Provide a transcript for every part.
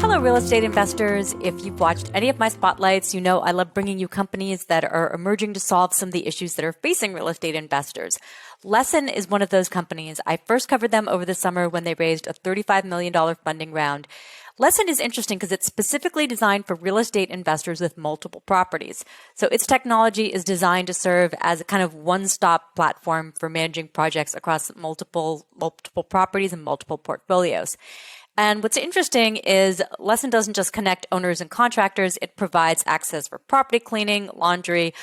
Hello, real estate investors. If you've watched any of my spotlights, you know I love bringing you companies that are emerging to solve some of the issues that are facing real estate investors. Lessen is one of those companies. I first covered them over the summer when they raised a $35 million funding round. Lessen is interesting because it's specifically designed for real estate investors with multiple properties. So its technology is designed to serve as a kind of one-stop platform for managing projects across multiple properties and multiple portfolios. And what's interesting is Lessen doesn't just connect owners and contractors. It provides access for property cleaning, laundry,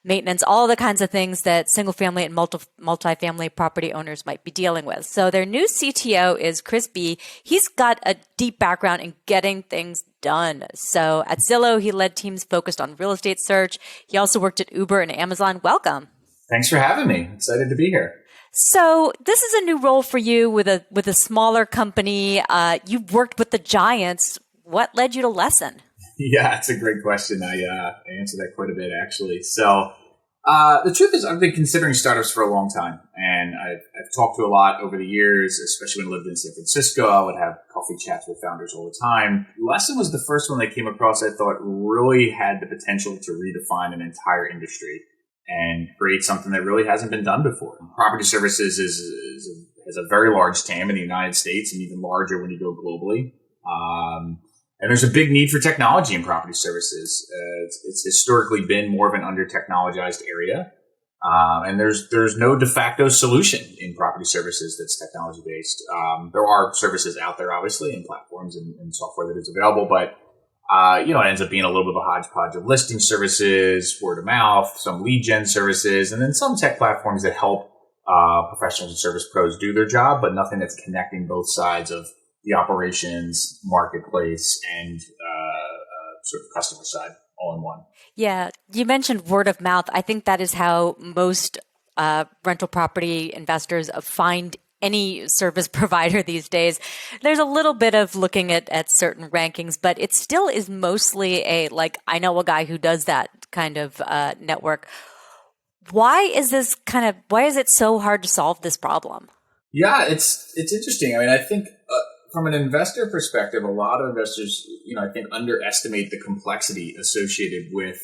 maintenance, all the kinds of things that single-family and multifamily property owners might be dealing with. So their new CTO is Chris B. He's got a deep background in getting things done. So at Zillow, he led teams focused on real estate search. He also worked at Uber and Amazon. Welcome. Thanks for having me. Excited to be here. So this is a new role for you with a smaller company. You've worked with the giants. What led you to Lessen? Yeah, it's a great question. I answer that quite a bit, actually. So the truth is I've been considering startups for a long time, and I've talked to a lot over the years, especially when I lived in San Francisco. I would have coffee chats with founders all the time. Lessen was the first one that came across I thought really had the potential to redefine an entire industry and create something that really hasn't been done before. Property services has a very large TAM in the United States and even larger when you go globally. And there's a big need for technology in property services. It's historically been more of an under-technologized area. And there's no de facto solution in property services that's technology-based. There are services out there, obviously, and platforms and software that is available, but it ends up being a little bit of a hodgepodge of listing services, word of mouth, some lead gen services, and then some tech platforms that help professionals and service pros do their job, but nothing that's connecting both sides of the operations, marketplace, and sort of customer side all in one. Yeah, you mentioned word of mouth. I think that is how most rental property investors find any service provider these days. There's a little bit of looking at certain rankings, but it still is mostly I know a guy who does that kind of network. Why is it so hard to solve this problem? Yeah, it's interesting. I mean, I think from an investor perspective, a lot of investors, I think underestimate the complexity associated with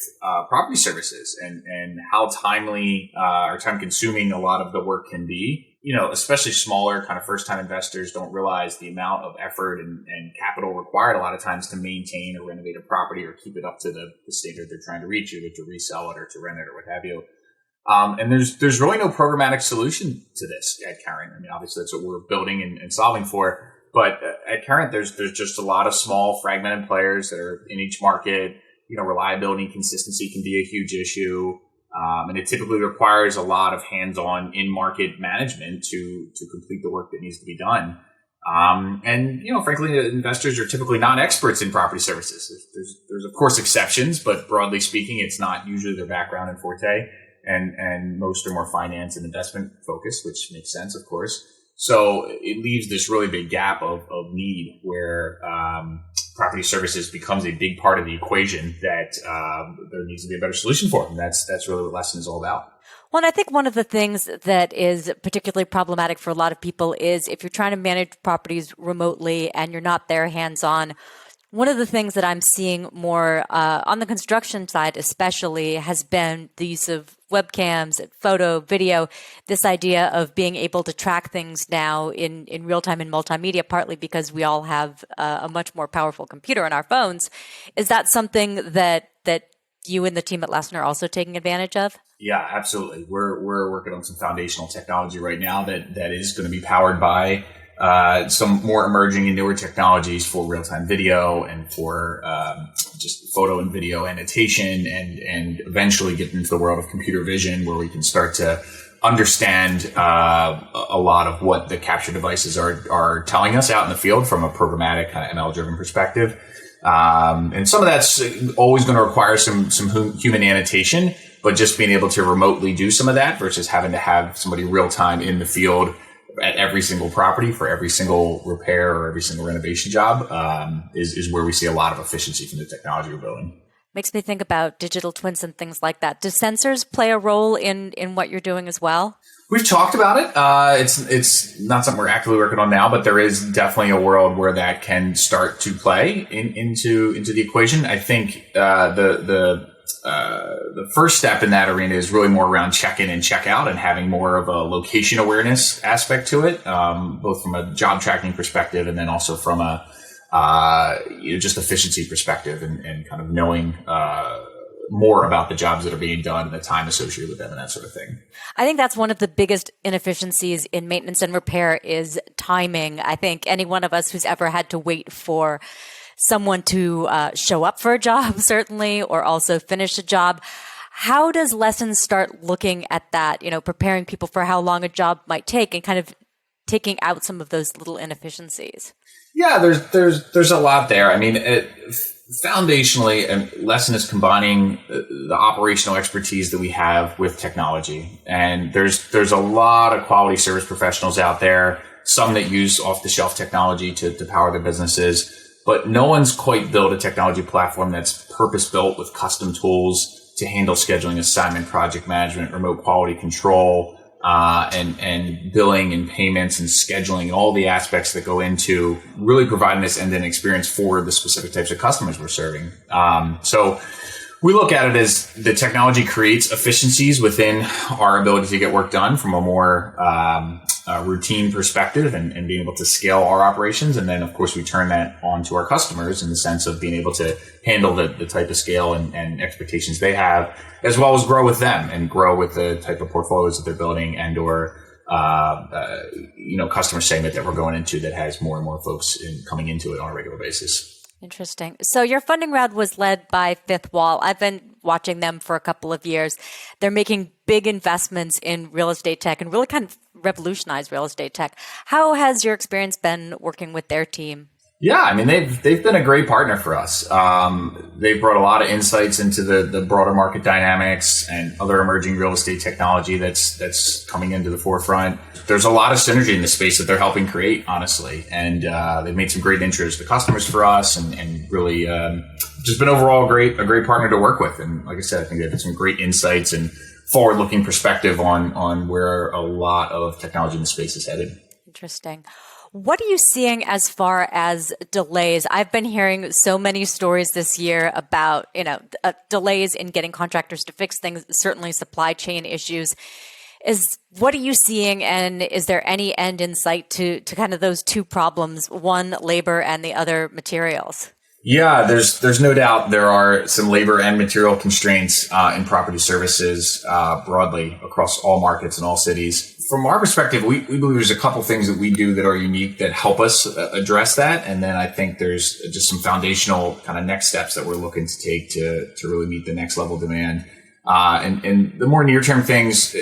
property services and how timely or time consuming a lot of the work can be. Especially smaller kind of first time investors don't realize the amount of effort and capital required a lot of times to maintain or renovate a property or keep it up to the standard they're trying to reach, either to resell it or to rent it or what have you. And there's really no programmatic solution to this at Current. I mean, obviously that's what we're building and solving for. But at Current, there's just a lot of small fragmented players that are in each market. Reliability and consistency can be a huge issue. And it typically requires a lot of hands-on in-market management to complete the work that needs to be done. Frankly, investors are typically not experts in property services. There's of course exceptions, but broadly speaking, it's not usually their background and forte. And most are more finance and investment focused, which makes sense, of course. So it leaves this really big gap of need where property services becomes a big part of the equation that there needs to be a better solution for. And that's really what Lessen is all about. Well, and I think one of the things that is particularly problematic for a lot of people is if you're trying to manage properties remotely and you're not there hands-on. One of the things that I'm seeing more on the construction side especially has been the use of webcams, photo, video, this idea of being able to track things now in real time in multimedia, partly because we all have a much more powerful computer on our phones. Is that something that you and the team at Lessen are also taking advantage of? Yeah, absolutely. We're working on some foundational technology right now that is going to be powered by some more emerging and newer technologies for real-time video and for just photo and video annotation and eventually get into the world of computer vision where we can start to understand a lot of what the capture devices are telling us out in the field from a programmatic kind of ML-driven perspective. And some of that's always going to require some human annotation, but just being able to remotely do some of that versus having to have somebody real-time in the field at every single property for every single repair or every single renovation job is where we see a lot of efficiency from the technology we're building. Makes me think about digital twins and things like that. Do sensors play a role in what you're doing as well? We've talked about it. It's not something we're actively working on now, but there is definitely a world where that can start to play into the equation. I think the first step in that arena is really more around check-in and check-out and having more of a location awareness aspect to it, both from a job tracking perspective and then also from a just efficiency perspective and kind of knowing more about the jobs that are being done and the time associated with them and that sort of thing. I think that's one of the biggest inefficiencies in maintenance and repair is timing. I think any one of us who's ever had to wait for someone to show up for a job, certainly, or also finish a job. How does Lessen start looking at that, preparing people for how long a job might take and kind of taking out some of those little inefficiencies? Yeah, there's a lot there. I mean, foundationally, Lessen is combining the operational expertise that we have with technology. And there's a lot of quality service professionals out there, some that use off-the-shelf technology to power their businesses. But no one's quite built a technology platform that's purpose-built with custom tools to handle scheduling, assignment, project management, remote quality control, and billing and payments and scheduling and all the aspects that go into really providing this end-to-end experience for the specific types of customers we're serving. So we look at it as the technology creates efficiencies within our ability to get work done from a more routine perspective and being able to scale our operations. And then, of course, we turn that on to our customers in the sense of being able to handle the type of scale and expectations they have, as well as grow with them and grow with the type of portfolios that they're building and or customer segment that we're going into that has more and more folks coming into it on a regular basis. Interesting. So your funding round was led by Fifth Wall. I've been watching them for a couple of years. They're making big investments in real estate tech and really kind of revolutionize real estate tech. How has your experience been working with their team? Yeah, I mean, they've been a great partner for us. They've brought a lot of insights into the broader market dynamics and other emerging real estate technology that's coming into the forefront. There's a lot of synergy in the space that they're helping create, honestly. And they've made some great intros to customers for us and really just been overall a great partner to work with. And like I said, I think they've had some great insights and forward-looking perspective on where a lot of technology in the space is headed. Interesting. What are you seeing as far as delays? I've been hearing so many stories this year about, delays in getting contractors to fix things, certainly supply chain issues. What are you seeing, and is there any end in sight to kind of those two problems, one labor and the other materials? Yeah, there's no doubt there are some labor and material constraints in property services broadly across all markets and all cities. From our perspective, we believe there's a couple things that we do that are unique that help us address that. And then I think there's just some foundational kind of next steps that we're looking to take to really meet the next level demand. And the more near-term things,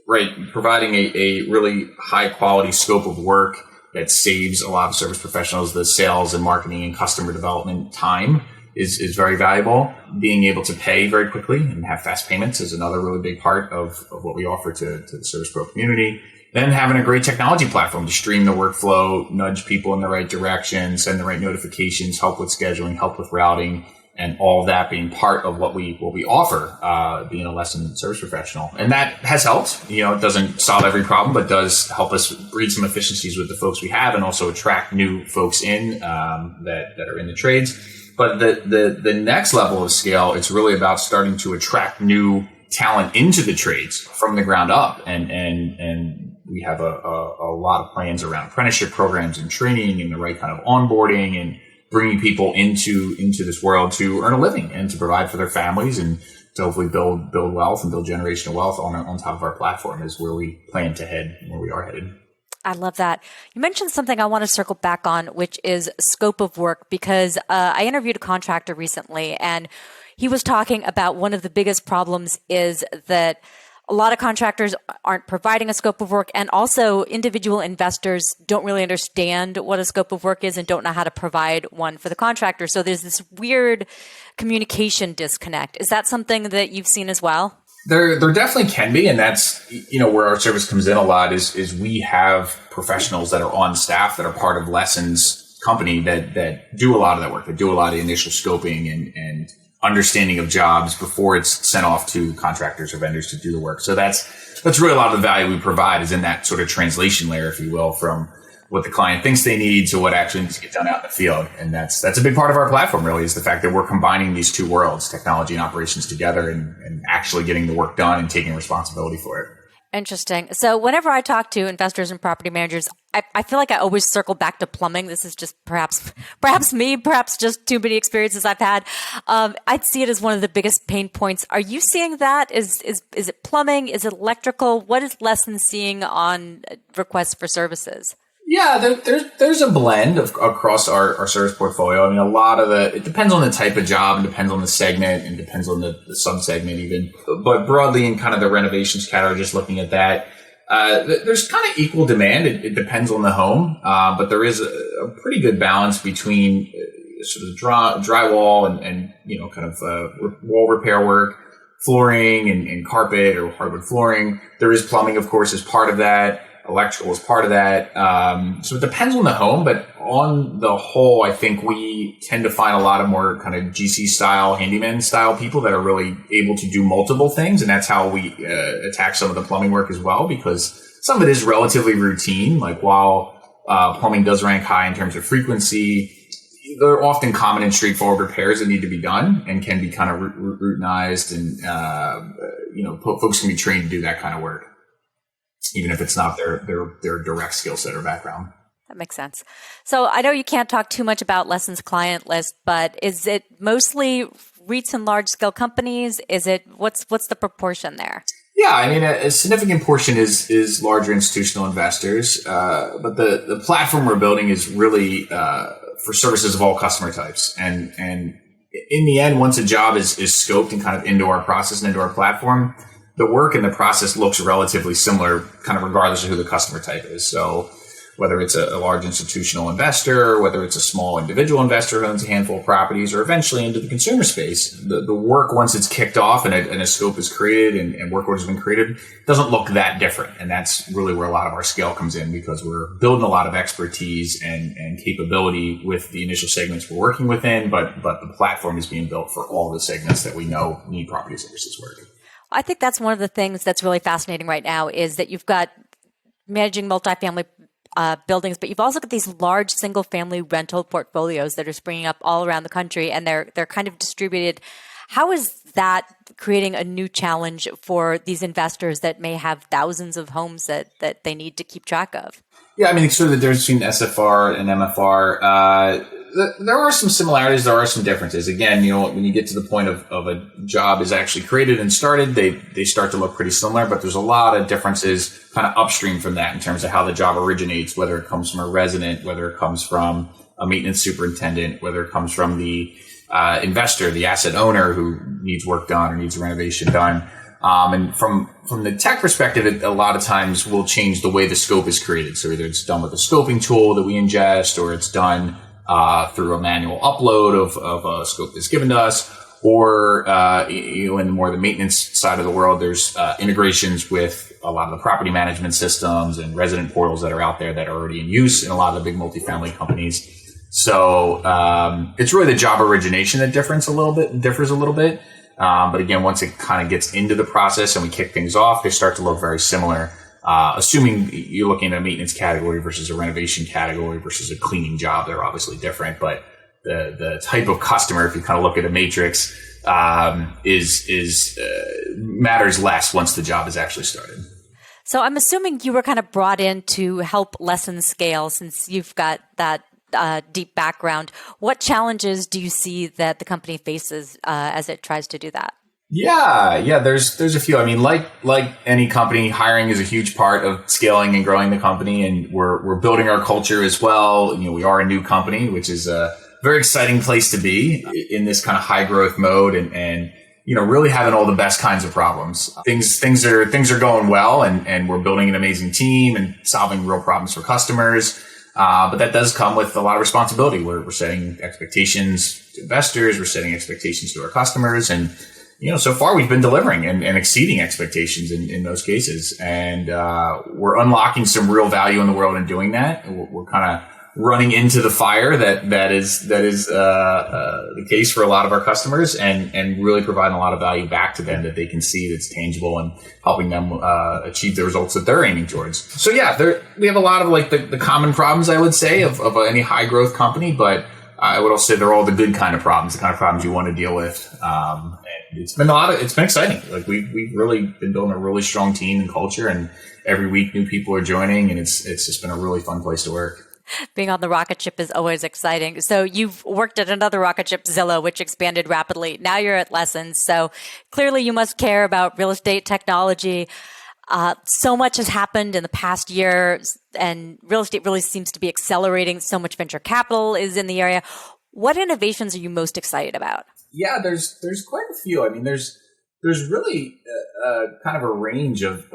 right, providing a really high quality scope of work that saves a lot of service professionals the sales and marketing and customer development time is very valuable. Being able to pay very quickly and have fast payments is another really big part of what we offer to the service pro community. Then having a great technology platform to stream the workflow, nudge people in the right direction, send the right notifications, help with scheduling, help with routing, and all of that being part of what we offer, being a Lessen service professional. And that has helped. It doesn't solve every problem, but does help us breed some efficiencies with the folks we have and also attract new folks in that are in the trades. But the next level of scale, it's really about starting to attract new talent into the trades from the ground up. And we have a lot of plans around apprenticeship programs and training and the right kind of onboarding and bringing people into this world to earn a living and to provide for their families and to hopefully build wealth and build generational wealth on top of our platform is where we plan to head and where we are headed. I love that. You mentioned something I want to circle back on, which is scope of work, because I interviewed a contractor recently and he was talking about one of the biggest problems is that a lot of contractors aren't providing a scope of work, and also individual investors don't really understand what a scope of work is and don't know how to provide one for the contractor. So there's this weird communication disconnect. Is that something that you've seen as well? There definitely can be, and that's where our service comes in a lot. Is we have professionals that are on staff that are part of Lessen's company that do a lot of that work, that do a lot of the initial scoping and understanding of jobs before it's sent off to contractors or vendors to do the work. So that's really a lot of the value we provide is in that sort of translation layer, if you will, from what the client thinks they need to what actually needs to get done out in the field. And that's a big part of our platform, really, is the fact that we're combining these two worlds, technology and operations, together and actually getting the work done and taking responsibility for it. Interesting. So whenever I talk to investors and property managers, I feel like I always circle back to plumbing. This is just perhaps me, perhaps just too many experiences I've had. I'd see it as one of the biggest pain points. Are you seeing that? Is it plumbing? Is it electrical? What is Lessen seeing on requests for services? Yeah, there's a blend across our service portfolio. I mean, a lot of it depends on the type of job, and depends on the segment, and depends on the sub-segment even. But broadly in kind of the renovations category, just looking at that, there's kind of equal demand. It depends on the home, but there is a pretty good balance between sort of drywall and kind of wall repair work, flooring and carpet or hardwood flooring. There is plumbing, of course, as part of that. Electrical is part of that. So it depends on the home, but on the whole, I think we tend to find a lot of more kind of GC style, handyman style people that are really able to do multiple things. And that's how we attack some of the plumbing work as well, because some of it is relatively routine. Like while plumbing does rank high in terms of frequency, they're often common and straightforward repairs that need to be done and can be kind of routinized. And, folks can be trained to do that kind of work, even if it's not their direct skill set or background. That makes sense. So I know you can't talk too much about Lessen's client list, but is it mostly REITs and large scale companies? Is it what's the proportion there? Yeah, I mean, a significant portion is larger institutional investors, but the platform we're building is really for services of all customer types. And in the end, once a job is scoped and kind of into our process and into our platform, the work and the process looks relatively similar, kind of regardless of who the customer type is. So whether it's a large institutional investor, whether it's a small individual investor who owns a handful of properties, or eventually into the consumer space, the work, once it's kicked off and a scope is created and work orders have been created, doesn't look that different. And that's really where a lot of our scale comes in, because we're building a lot of expertise and capability with the initial segments we're working within, but the platform is being built for all the segments that we know need property services work. I think that's one of the things that's really fascinating right now is that you've got managing multifamily buildings, but you've also got these large single family rental portfolios that are springing up all around the country, and they're kind of distributed. How is that creating a new challenge for these investors that may have thousands of homes that they need to keep track of? Yeah, I mean, sort of the difference between SFR and MFR. There are some similarities. There are some differences. Again, when you get to the point of a job is actually created and started, they start to look pretty similar, but there's a lot of differences kind of upstream from that in terms of how the job originates, whether it comes from a resident, whether it comes from a maintenance superintendent, whether it comes from the investor, the asset owner who needs work done or needs a renovation done. And from the tech perspective, it a lot of times will change the way the scope is created. So either it's done with a scoping tool that we ingest, or it's done through a manual upload of a scope that's given to us, or in more the maintenance side of the world, there's integrations with a lot of the property management systems and resident portals that are out there that are already in use in a lot of the big multifamily companies. So it's really the job origination that differs a little bit. But again, once it kind of gets into the process and we kick things off, they start to look very similar. Assuming you're looking at a maintenance category versus a renovation category versus a cleaning job, they're obviously different. But the type of customer, if you kind of look at a matrix, is matters less once the job is actually started. So I'm assuming you were kind of brought in to help Lessen scale, since you've got that deep background. What challenges do you see that the company faces as it tries to do that? Yeah. There's a few. I mean, like any company, hiring is a huge part of scaling and growing the company, and we're building our culture as well. We are a new company, which is a very exciting place to be in this kind of high growth mode, and really having all the best kinds of problems. Things are going well, and we're building an amazing team and solving real problems for customers. But that does come with a lot of responsibility. We're setting expectations to investors. We're setting expectations to our customers. And, so far we've been delivering and exceeding expectations in most cases. And we're unlocking some real value in the world in doing that. We're kind of running into the fire that is the case for a lot of our customers, and really providing a lot of value back to them that they can see that's tangible and helping them achieve the results that they're aiming towards. So yeah, we have a lot of like the common problems, I would say, of any high growth company, but I would also say they're all the good kind of problems, the kind of problems you want to deal with. And it's been exciting. Like we've really been building a really strong team and culture, and every week new people are joining, and it's just been a really fun place to work. Being on the rocket ship is always exciting. So you've worked at another rocket ship, Zillow, which expanded rapidly. Now you're at Lessen. So clearly you must care about real estate technology. So much has happened in the past year, and real estate really seems to be accelerating. So much venture capital is in the area. What innovations are you most excited about? Yeah, there's quite a few. I mean, there's really kind of a range of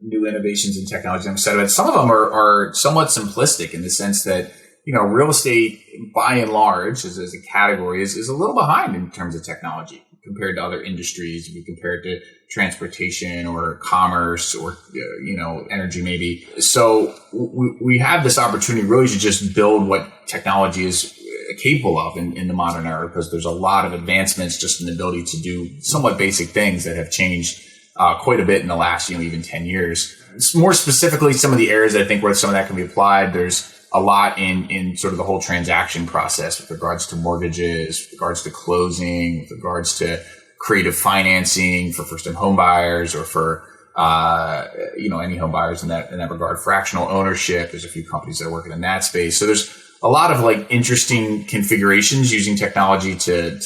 new innovations in technology I'm excited about. Some of them are somewhat simplistic in the sense that, real estate by and large as a category is a little behind in terms of technology compared to other industries. We compare it to transportation or commerce or, energy maybe. So we have this opportunity really to just build what technology is capable of in the modern era, because there's a lot of advancements just in the ability to do somewhat basic things that have changed quite a bit in the last, even 10 years. More specifically, some of the areas I think where some of that can be applied, there's a lot in sort of the whole transaction process with regards to mortgages, with regards to closing, with regards to creative financing for first-time home buyers or for, any home buyers in that regard. Fractional ownership, there's a few companies that are working in that space. So there's a lot of like interesting configurations using technology to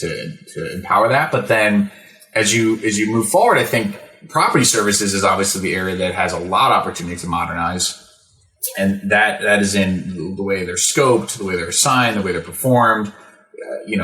empower that. But then as you move forward, I think property services is obviously the area that has a lot of opportunity to modernize. And that is in the way they're scoped, the way they're assigned, the way they're performed.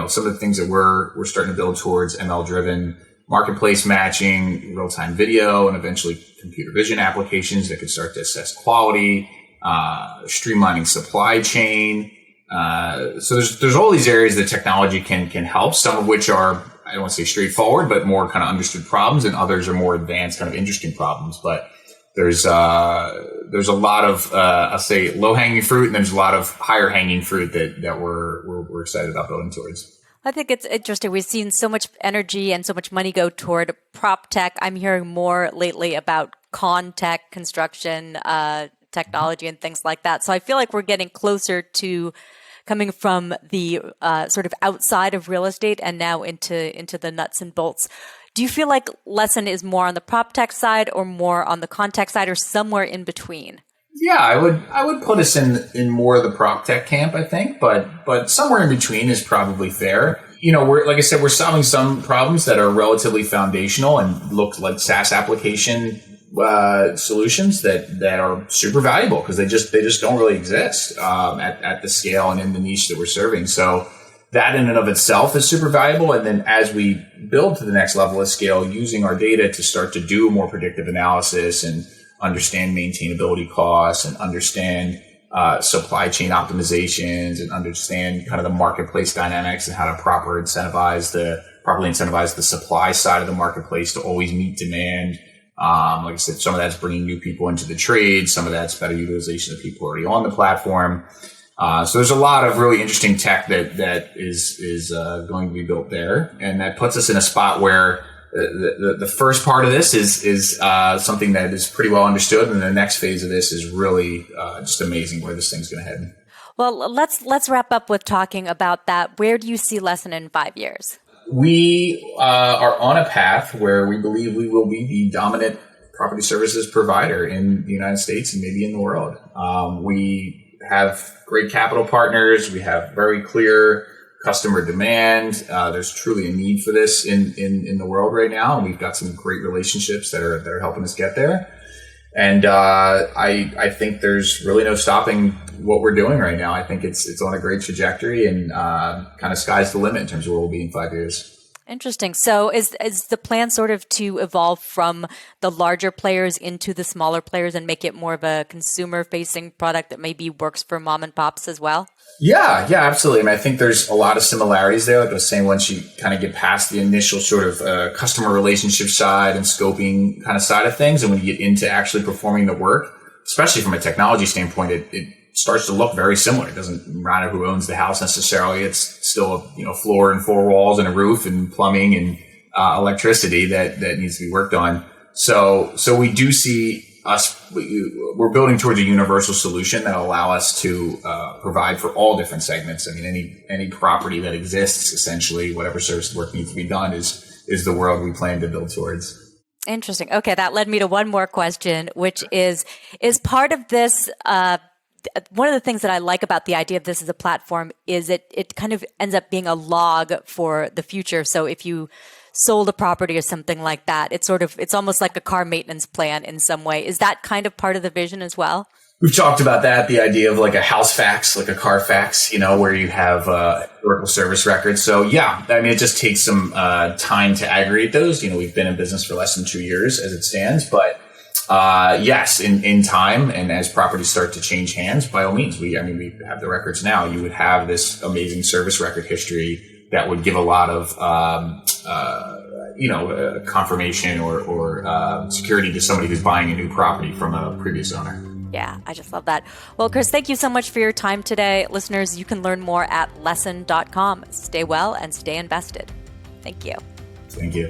Some of the things that we're starting to build towards ML-driven marketplace matching, real-time video, and eventually computer vision applications that could start to assess quality, streamlining supply chain. So there's all these areas that technology can help, some of which are, I don't want to say straightforward, but more kind of understood problems, and others are more advanced, kind of interesting problems. But there's a lot of, I'll say low-hanging fruit, and there's a lot of higher hanging fruit that we're excited about building towards. I think it's interesting. We've seen so much energy and so much money go toward prop tech. I'm hearing more lately about con tech, construction, technology, and things like that. So I feel like we're getting closer to coming from the sort of outside of real estate and now into the nuts and bolts. Do you feel like Lessen is more on the prop tech side or more on the con tech side, or somewhere in between? Yeah, I would put us in more of the prop tech camp, I think, but somewhere in between is probably fair. We're, like I said, we're solving some problems that are relatively foundational and look like SaaS application solutions that are super valuable because they just don't really exist at the scale and in the niche that we're serving. So that in and of itself is super valuable. And then as we build to the next level of scale, using our data to start to do more predictive analysis and understand maintainability costs and understand supply chain optimizations and understand kind of the marketplace dynamics and how to properly incentivize the supply side of the marketplace to always meet demand. Like I said, some of that's bringing new people into the trade. Some of that's better utilization of people already on the platform. So there's a lot of really interesting tech that is going to be built there. And that puts us in a spot where the first part of this is something that is pretty well understood. And the next phase of this is really just amazing where this thing's going to head. Well, let's wrap up with talking about that. Where do you see Lessen in 5 years? We are on a path where we believe we will be the dominant property services provider in the United States and maybe in the world. We have great capital partners. We have very clear customer demand. There's truly a need for this in the world right now. And we've got some great relationships that are helping us get there. And I think there's really no stopping what we're doing right now. I think it's on a great trajectory, and kind of sky's the limit in terms of where we'll be in 5 years. Interesting. So is the plan sort of to evolve from the larger players into the smaller players and make it more of a consumer-facing product that maybe works for mom and pops as well? Yeah, absolutely. I mean, I think there's a lot of similarities there. Like I was saying, once you kind of get past the initial sort of customer relationship side and scoping kind of side of things, and when you get into actually performing the work, especially from a technology standpoint, it starts to look very similar. It doesn't matter who owns the house necessarily. It's still a floor and four walls and a roof and plumbing and electricity that needs to be worked on. So we do see we're building towards a universal solution that will allow us to provide for all different segments. I mean, any property that exists, essentially, whatever service work needs to be done is the world we plan to build towards. Interesting. Okay, that led me to one more question, which is part of this, one of the things that I like about the idea of this as a platform is it kind of ends up being a log for the future. So if you sold a property or something like that, it's almost like a car maintenance plan in some way. Is that kind of part of the vision as well? We've talked about that, the idea of like a house fax, like a car fax, where you have historical service records. So yeah, I mean, it just takes some time to aggregate those. We've been in business for less than 2 years as it stands, but yes, in time and as properties start to change hands, by all means, we have the records now. You would have this amazing service record history that would give a lot of confirmation or security to somebody who's buying a new property from a previous owner. Yeah, I just love that. Well, Chris, thank you so much for your time today. Listeners, you can learn more at lessen.com. Stay well and stay invested. Thank you. Thank you.